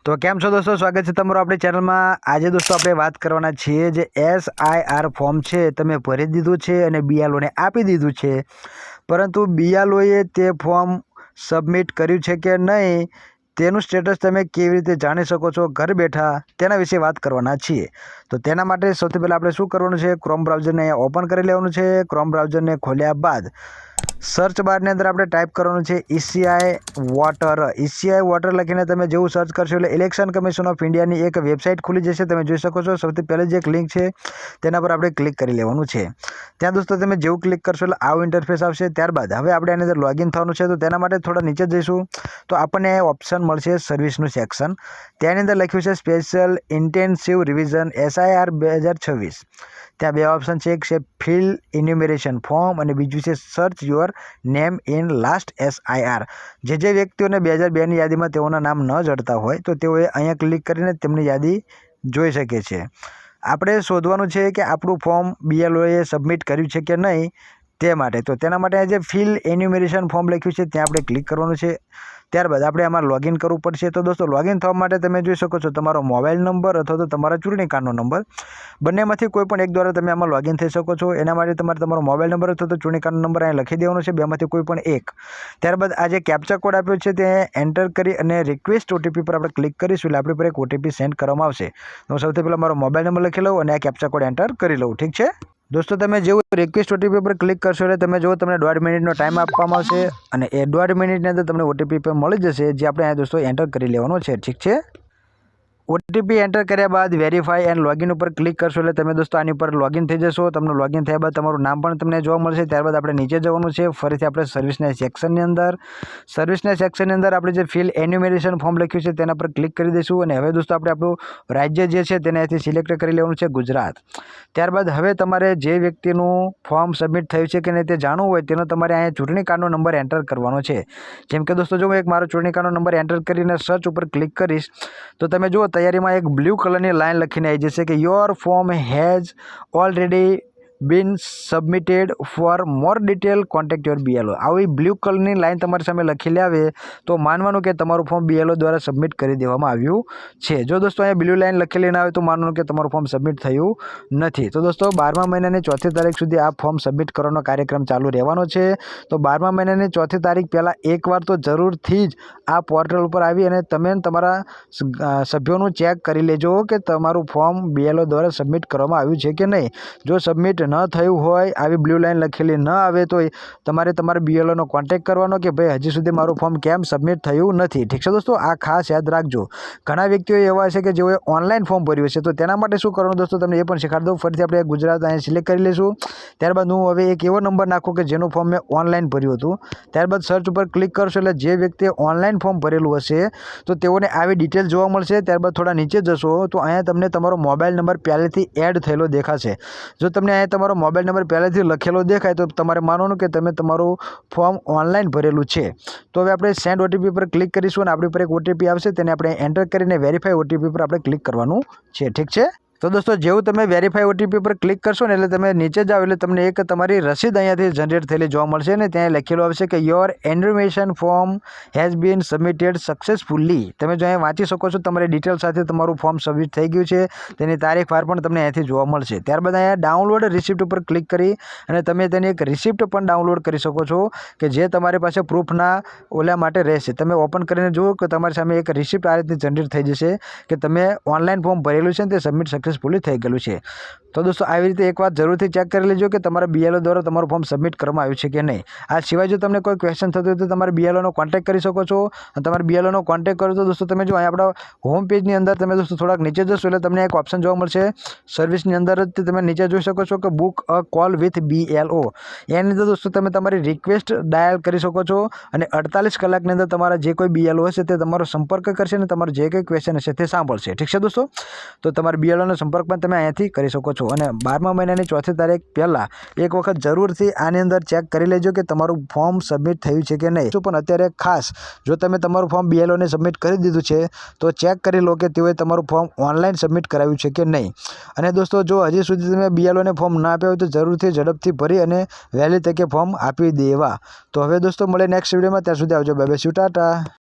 તો કેમ છો દોસ્તો, સ્વાગત છે તમારું આપણી ચેનલમાં। આજે દોસ્તો આપણે વાત કરવાના છીએ જે SIR ફોર્મ છે તમે ભરી દીધું છે અને BLOને આપી દીધું છે, પરંતુ BLOએ તે ફોર્મ સબમિટ કર્યું છે કે નહીં તેનું સ્ટેટસ તમે કેવી રીતે જાણી શકો છો ઘર બેઠા, તેના વિશે વાત કરવાના છીએ। તો તેના માટે સૌથી પહેલાં આપણે શું કરવાનું છે, ક્રોમ બ્રાઉઝરને અહીંયા ઓપન કરી લેવાનું છે। ક્રોમ બ્રાઉઝરને ખોલ્યા બાદ સર્ચ બારની અંદર આપણે ટાઈપ કરવાનું છે ECI વોટર લખીને તમે જેવું સર્ચ કરશો એટલે ઇલેક્શન કમિશન ઓફ ઇન્ડિયાની એક વેબસાઇટ ખુલી જશે, તમે જોઈ શકો છો। સૌથી પહેલી જે એક લિંક છે તેના પર આપણે ક્લિક કરી લેવાનું છે। ત્યાં દોસ્તો તમે જેવું ક્લિક કરશો એટલે આવું ઇન્ટરફેસ આવશે। ત્યારબાદ હવે આપણે આની અંદર લોગિન થવાનું છે, તો તેના માટે થોડા નીચે જઈશું તો આપણને ઓપ્શન મળશે સર્વિસનું સેક્શન। ત્યાંની અંદર લખ્યું છે સ્પેશિયલ ઇન્ટેન્સિવ રિવિઝન SIR 2026। ત્યાં બે ઓપ્શન છે, એક છે ફિલ ઇન્યુમરેશન ફોર્મ અને બીજું છે search your name in last SIR। જે વ્યક્તિઓને 2002ની યાદીમાં તેઓના નામ ન જડતા હોય તો તેઓએ અહીંયા ક્લિક કરીને તેમની યાદી જોઈ શકે છે। આપણે શોધવાનું છે કે આપણું ફોર્મ BLOએ સબમિટ કર્યું છે કે નહીં તે માટે। તો તેના માટે જે ફિલ એન્યુમરેશન ફોર્મ લખ્યું છે ત્યાં આપણે ક્લિક કરવાનું છે। ત્યારબાદ આપણે આમાં લોગિન કરવું પડશે। તો દોસ્તો લોગિન થવા માટે તમે જોઈ શકો છો તમારો મોબાઈલ નંબર અથવા તો તમારા ચૂંટણી કાર્ડનો નંબર, બંનેમાંથી કોઈ પણ એક દ્વારા તમે આમાં લોગિન થઈ શકો છો। એના માટે તમારે તમારો મોબાઈલ નંબર અથવા તો ચૂંટણી કાર્ડનો નંબર અહીં લખી દેવાનો છે, બેમાંથી કોઈ પણ એક। ત્યારબાદ આ જે કેપ્ચા કોડ આપ્યો છે તે એન્ટર કરી અને રિક્વેસ્ટ OTP પર આપણે ક્લિક કરીશું એટલે આપણી પર એક OTP સેન્ડ કરવામાં આવશે। તો હું સૌથી પહેલાં મારો મોબાઈલ નંબર લખી લઉં અને આ કેપ્ચા કોડ એન્ટર કરી લઉં, ઠીક છે દોસ્તો। તમે જેવું રિક્વેસ્ટ OTP પર ક્લિક કરશો એટલે તમે જો તમને 1.5 મિનિટનો ટાઈમ આપવામાં આવશે અને એ 1.5 મિનિટની અંદર તમને OTP પર મળી જશે, જે આપણે અહીંયા દોસ્તો એન્ટર કરી લેવાનો છે, ઠીક છે। OTP એન્ટર કર્યા બાદ વેરીફાઈ એન્ડ લોગિન ઉપર ક્લિક કરશો એટલે તમે દોસ્તો આની પર લોગિન થઈ જશો। તમને લોગિન થયા બાદ તમારું નામ પણ તમને જોવા મળશે। ત્યારબાદ આપણે નીચે જવાનું છે, ફરીથી આપણે સર્વિસના સેક્શનની અંદર આપણે જે ફિલ એન્યુમરેશન ફોર્મ લખ્યું છે તેના પર ક્લિક કરી દઈશું અને હવે દોસ્તો આપણે આપણું રાજ્ય જે છે તેને અહીંથી સિલેક્ટ કરી લેવાનું છે, ગુજરાત। ત્યારબાદ હવે તમારે જે વ્યક્તિનું ફોર્મ સબમિટ થયું છે કે નહીં તે જાણવું હોય તેનો તમારે અહીંયા ચૂંટણી કાર્ડનો નંબર એન્ટર કરવાનો છે। જેમ કે દોસ્તો જો હું એક મારો ચૂંટણી કાર્ડનો નંબર એન્ટર કરીને સર્ચ ઉપર ક્લિક કરીશ તો તમે જુઓ તૈયારીમાં એક બ્લુ કલરની લાઇન લખીને આવી જશે કે your form has already been submitted for more detail contact your BLO। આવી બ્લુ કલરની લાઇન તમારી સામે લખેલી આવે તો માનવાનું કે તમારું ફોર્મ BLO દ્વારા સબમિટ કરી દેવામાં આવ્યું છે। જો દોસ્તો અહીંયા બ્લુ લાઇન લખેલી ના આવે તો માનવાનું કે તમારું ફોર્મ સબમિટ થયું નથી। તો દોસ્તો 12મા મહિનાની 4મી તારીખ સુધી આ ફોર્મ સબમિટ કરવાનો કાર્યક્રમ ચાલુ રહેવાનો છે। તો 12મા મહિનાની 4મી તારીખ પહેલાં એકવાર તો જરૂરથી જ આ પોર્ટલ ઉપર આવી અને તમે તમારા સભ્યોનું ચેક કરી લેજો કે તમારું ફોર્મ BLO દ્વારા સબમિટ કરવામાં આવ્યું છે કે નહીં। જો સબમિટ ન થયું હોય, આવી બ્લુ લાઇન લખેલી ન આવે તો તમારે તમારા BLOનો કોન્ટેક્ટ કરવાનો કે ભાઈ હજી સુધી મારું ફોર્મ કેમ સબમિટ થયું નથી, ઠીક છે દોસ્તો। આ ખાસ યાદ રાખજો। ઘણા વ્યક્તિઓ એવા છે કે જેઓએ ઓનલાઈન ફોર્મ ભર્યું છે, તો તેના માટે શું કરવાનું દોસ્તો તમને એ પણ શીખવાડી દઉં। ફરીથી આપણે ગુજરાત અહીંયા સિલેક્ટ કરી લઈશું। ત્યારબાદ હું હવે એક એવો નંબર નાખું કે જેનું ફોર્મ મેં ઓનલાઈન ભર્યું હતું। ત્યારબાદ સર્ચ ઉપર ક્લિક કરશો એટલે જે વ્યક્તિએ ઓનલાઈન ફોર્મ ભરેલું હશે તો તેઓને આવી ડિટેલ જોવા મળશે। ત્યારબાદ થોડા નીચે જશો તો અહીંયા તમને તમારો મોબાઈલ નંબર પહેલેથી એડ થયેલો દેખાશે। જો તમને અહીંયા તમારો મોબાઈલ નંબર પહેલેથી લખેલો દેખાય તો તમારે માનવાનું કે તમે તમારું ફોર્મ ઓનલાઈન ભરેલું છે। તો હવે આપણે સેન્ડ OTP પર ક્લિક કરીશું અને આપણી પર એક OTP આવશે, તેને આપણે એન્ટર કરીને વેરીફાઈ OTP પર આપણે ક્લિક કરવાનું છે, ઠીક છે। તો દોસ્તો જેવું તમે વેરીફાઈ OTP પર ક્લિક કરશો ને એટલે તમે નીચે જાઓ એટલે તમને એક તમારી રસીદ અહીંયાથી જનરેટ થયેલી જોવા મળશે ને ત્યાં લખેલું આવશે કે your enumeration form has been submitted successfully. તમે જો અહીંયા વાંચી શકો છો, તમારી ડિટેલ સાથે તમારું ફોર્મ સબમિટ થઈ ગયું છે, તેની તારીખ વાર પણ તમને અહીંયાથી જોવા મળશે। ત્યારબાદ અહીંયા ડાઉનલોડ રિસિપ્ટ ઉપર ક્લિક કરી અને તમે તેની એક રિસિપ્ટ પણ ડાઉનલોડ કરી શકો છો કે જે તમારી પાસે પ્રૂફના ઓલા માટે રહેશે। તમે ઓપન કરીને જુઓ કે તમારી સામે એક રિસિપ્ટ આ રીતની જનરેટ થઈ જશે કે તમે ઓનલાઈન ફોર્મ ભરેલું છે ને તે સબમિટ સક્સેસફુલી થઈ ગયેલું છે। તો દોસ્તો આવી રીતે એક વાત જરૂરથી ચેક કરી લેજો કે તમારા BLO દ્વારા તમારું ફોર્મ સબમિટ કરવામાં આવ્યું છે કે નહીં। આ સિવાય જો તમને કોઈ ક્વેશ્ચન થતું હોય તો તમારે BLOનો કોન્ટેક્ટ કરી શકો છો। અને તમારે BLOનો કોન્ટેક્ટ કરો તો દોસ્તો તમે જો અહીંયા આપણા હોમ પેજની અંદર તમે દોસ્તો થોડાક નીચે જશો એટલે તમને એક ઓપ્શન જોવા મળશે સર્વિસની અંદર જ તમે નીચે જોઈ શકો છો કે book a call with BLO। એની અંદર દોસ્તો તમે તમારી રિક્વેસ્ટ ડાયલ કરી શકો છો અને 48 કલાકની અંદર તમારા જે કોઈ BLO હશે તે તમારો સંપર્ક કરશે અને તમારો જે કોઈ ક્વેશ્ચન હશે તે સાંભળશે, ઠીક છે દોસ્તો। તો તમારા BLOનો સંપર્ક પણ તમે અહીંયાથી કરી શકો છો। અને 12મા મહિનાની 4મી તારીખ પહેલાં એક વખત જરૂરથી આની અંદર ચેક કરી લેજો કે તમારું ફોર્મ સબમિટ થયું છે કે નહીં। પણ અત્યારે ખાસ જો તમે તમારું ફોર્મ BLOને સબમિટ કરી દીધું છે તો ચેક કરી લો કે તેઓએ તમારું ફોર્મ ઓનલાઈન સબમિટ કરાવ્યું છે કે નહીં। અને દોસ્તો જો હજી સુધી તમે BLOને ફોર્મ ના આપ્યા હોય તો જરૂરથી ઝડપથી ભરી અને વહેલી તકે ફોર્મ આપી દેવા। તો હવે દોસ્તો મળે નેક્સ્ટ વિડીયોમાં, ત્યાં સુધી આવજો, બાય બાય, ટાટા।